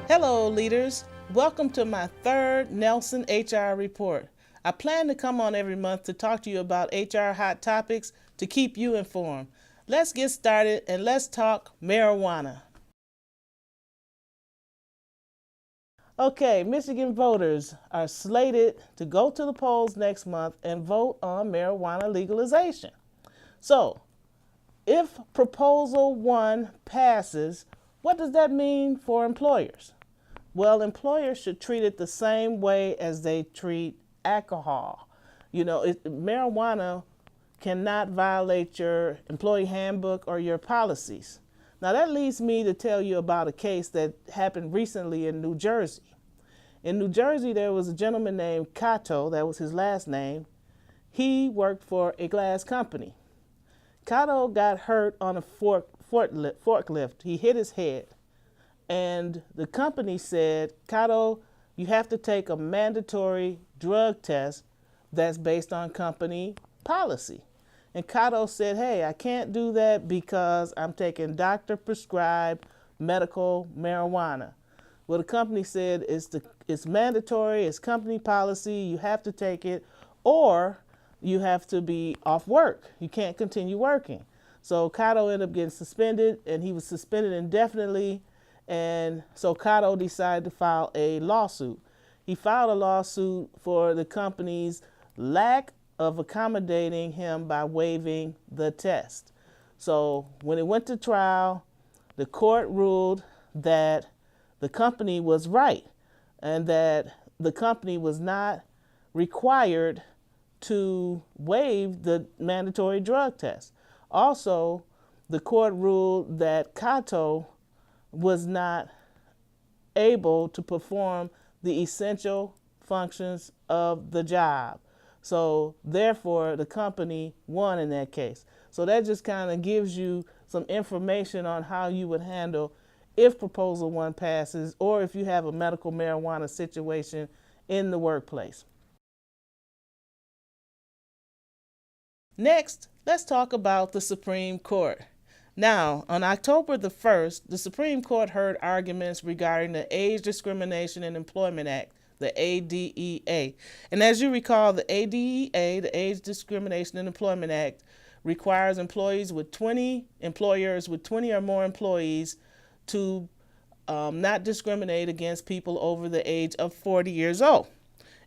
Hello, leaders. Welcome to my third Nelson HR report. I plan to come on every month to talk to you about HR hot topics to keep you informed. Let's get started and let's talk marijuana. Okay, Michigan voters are slated to go to the polls next month and vote on marijuana legalization. So, if Proposal 1 passes, what does that mean for employers? Well, employers should treat it the same way as they treat alcohol. Marijuana cannot violate your employee handbook or your policies. Now, that leads me to tell you about a case that happened recently in New Jersey. In New Jersey, there was a gentleman named Cato, that was his last name. He worked for a glass company. Cato got hurt on a forklift. He hit his head. And the company said, Cato, you have to take a mandatory drug test that's based on company policy. And Cato said, hey, I can't do that because I'm taking doctor-prescribed medical marijuana. Well, the company said it's mandatory, it's company policy, you have to take it, or you have to be off work. You can't continue working. So Cato ended up getting suspended, and he was suspended indefinitely. And so Cato decided to file a lawsuit. He filed a lawsuit for the company's lack of accommodating him by waiving the test. So when it went to trial, the court ruled that the company was right and that the company was not required to waive the mandatory drug test. Also, the court ruled that Cato was not able to perform the essential functions of the job. So therefore, the company won in that case. So that just kind of gives you some information on how you would handle if Proposal 1 passes or if you have a medical marijuana situation in the workplace. Next, let's talk about the Supreme Court. Now, on October the 1st, the Supreme Court heard arguments regarding the Age Discrimination in Employment Act, the ADEA. And as you recall, the ADEA, the Age Discrimination in Employment Act, requires employers with 20 or more employees to not discriminate against people over the age of 40 years old.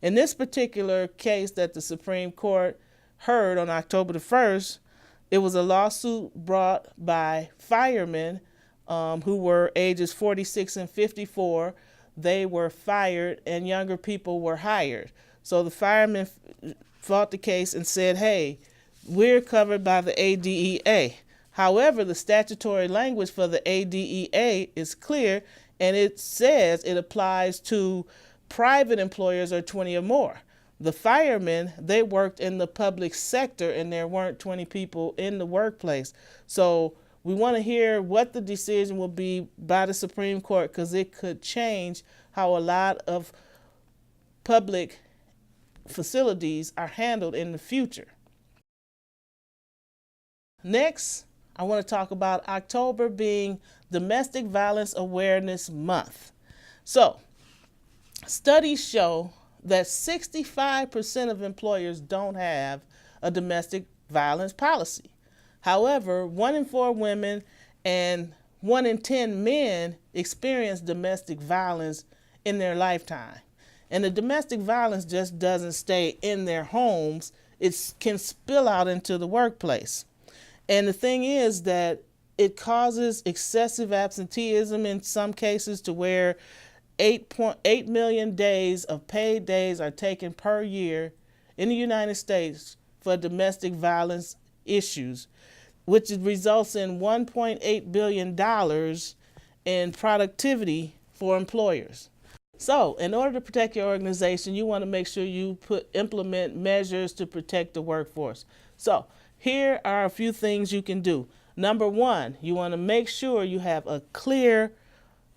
In this particular case that the Supreme Court heard on October the 1st, it was a lawsuit brought by firemen who were ages 46 and 54. They were fired and younger people were hired. So the firemen fought the case and said, hey, we're covered by the ADEA. However, the statutory language for the ADEA is clear, and it says it applies to private employers or 20 or more. The firemen, they worked in the public sector and there weren't 20 people in the workplace. So we want to hear what the decision will be by the Supreme Court because it could change how a lot of public facilities are handled in the future. Next, I want to talk about October being Domestic Violence Awareness Month. So, studies show that 65% of employers don't have a domestic violence policy. However, 1 in 4 women and 1 in 10 men experience domestic violence in their lifetime. And the domestic violence just doesn't stay in their homes. It can spill out into the workplace. And the thing is that it causes excessive absenteeism in some cases to where 8.8 million days of paid days are taken per year in the United States for domestic violence issues, which results in $1.8 billion in productivity for employers. So, in order to protect your organization, you want to make sure you implement measures to protect the workforce. So, here are a few things you can do. Number 1, you want to make sure you have a clear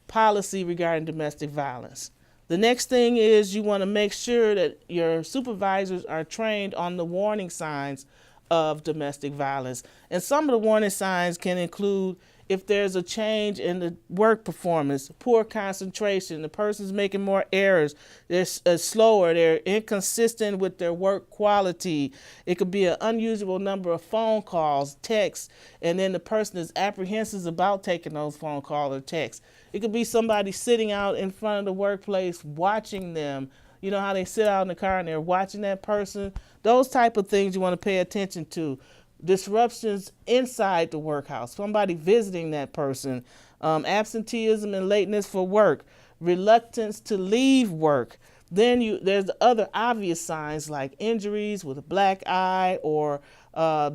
policy regarding domestic violence. The next thing is you want to make sure that your supervisors are trained on the warning signs of domestic violence. And some of the warning signs can include if there's a change in the work performance, poor concentration, the person's making more errors, they're slower, they're inconsistent with their work quality. It could be an unusual number of phone calls, texts, and then the person is apprehensive about taking those phone calls or texts. It could be somebody sitting out in front of the workplace watching them. You know how they sit out in the car and they're watching that person? Those type of things you want to pay attention to. Disruptions inside the workhouse, somebody visiting that person, absenteeism and lateness for work, reluctance to leave work. Then there's the other obvious signs like injuries with a black eye or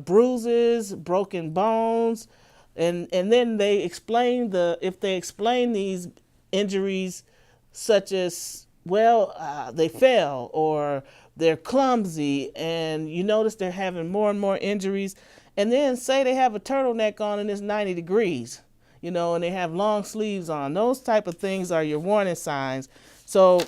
bruises, broken bones. And then they explain if they explain these injuries such as, they fell or they're clumsy, and you notice they're having more and more injuries. And then say they have a turtleneck on and it's 90 degrees, and they have long sleeves on. Those type of things are your warning signs. So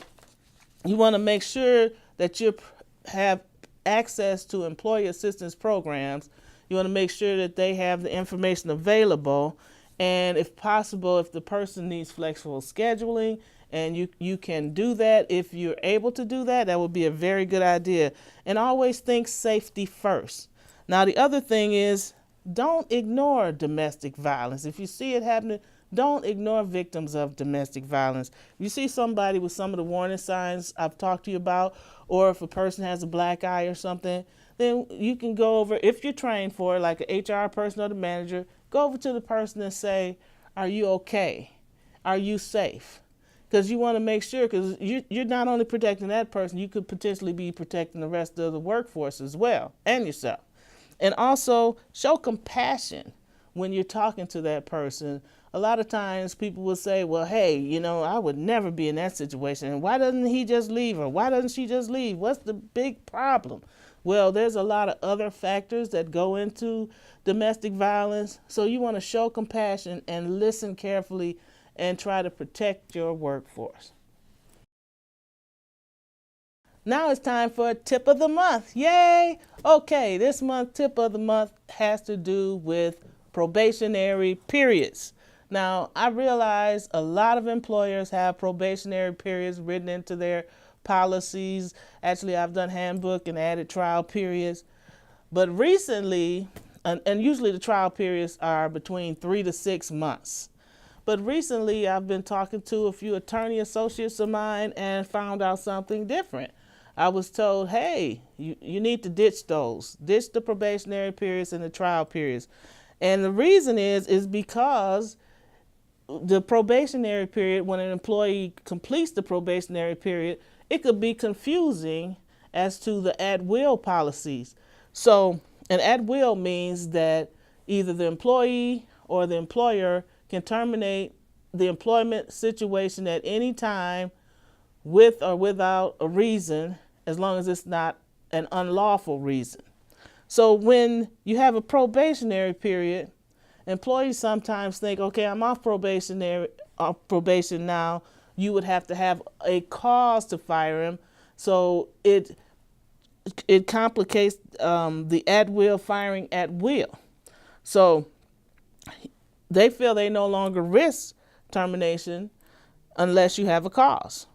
you want to make sure that you have access to employee assistance programs. You want to make sure that they have the information available. And if possible, if the person needs flexible scheduling, and you can do that, if you're able to do that, that would be a very good idea. And always think safety first. Now, the other thing is, don't ignore domestic violence. If you see it happening, don't ignore victims of domestic violence. If you see somebody with some of the warning signs I've talked to you about, or if a person has a black eye or something, then you can go over, if you're trained for it, like an HR person or the manager, go over to the person and say, are you okay? Are you safe? Because you want to make sure, because you're not only protecting that person, you could potentially be protecting the rest of the workforce as well, and yourself. And also, show compassion when you're talking to that person. A lot of times people will say, well, hey, I would never be in that situation. And why doesn't he just leave, or why doesn't she just leave? What's the big problem? Well, there's a lot of other factors that go into domestic violence. So you want to show compassion and listen carefully and try to protect your workforce. Now it's time for a tip of the month. Yay! Okay, this month tip of the month has to do with probationary periods. Now, I realize a lot of employers have probationary periods written into their policies. Actually, I've done handbook and added trial periods. But recently, and usually the trial periods are between 3 to 6 months. But recently, I've been talking to a few attorney associates of mine and found out something different. I was told, hey, you need to ditch those. Ditch the probationary periods and the trial periods. And the reason is because the probationary period, when an employee completes the probationary period, it could be confusing as to the at-will policies. So an at-will means that either the employee or the employer can terminate the employment situation at any time with or without a reason, as long as it's not an unlawful reason. So when you have a probationary period, employees sometimes think, okay, I'm off probation now. You would have to have a cause to fire him. So it complicates the at-will firing at will. So they feel they no longer risk termination unless you have a cause.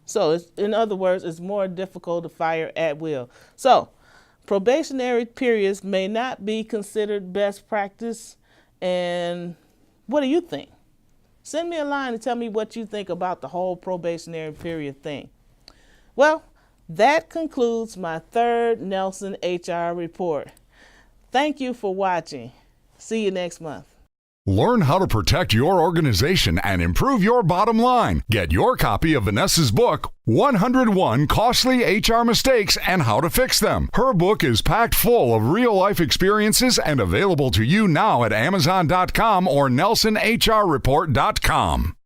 So in other words, it's more difficult to fire at will. So probationary periods may not be considered best practice. And what do you think? Send me a line and tell me what you think about the whole probationary period thing. Well, that concludes my third Nelson HR report. Thank you for watching. See you next month. Learn how to protect your organization and improve your bottom line. Get your copy of Vanessa's book, 101 Costly HR Mistakes and How to Fix Them. Her book is packed full of real-life experiences and available to you now at Amazon.com or NelsonHRReport.com.